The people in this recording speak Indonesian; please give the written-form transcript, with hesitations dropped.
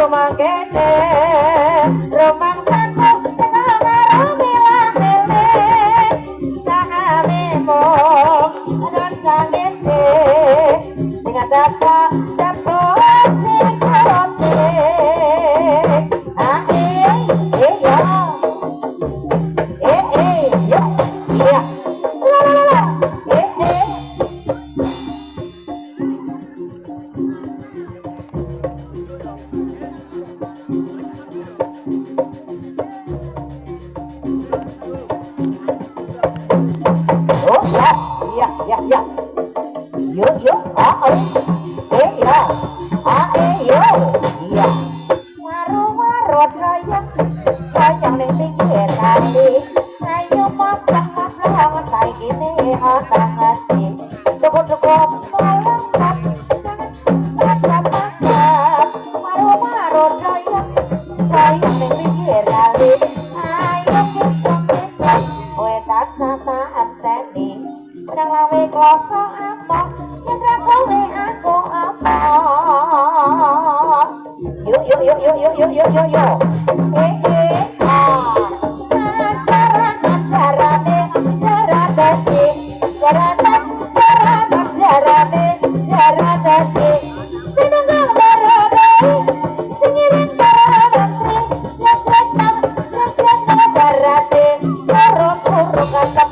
mangkene romang sangku tengah marung bilang-bile sahamemo dan sangete dengan dapat dapat sikote yo iya lalalala oh ya yo ya yo iya marut raya raya ning pinggir kali ayo maplong saiki otak hati cukup tolong marut raya raya ning pinggir kali ayo kita kowe tak sata anteni pedang lawe kloso apa yen kowe aku apa yo Kata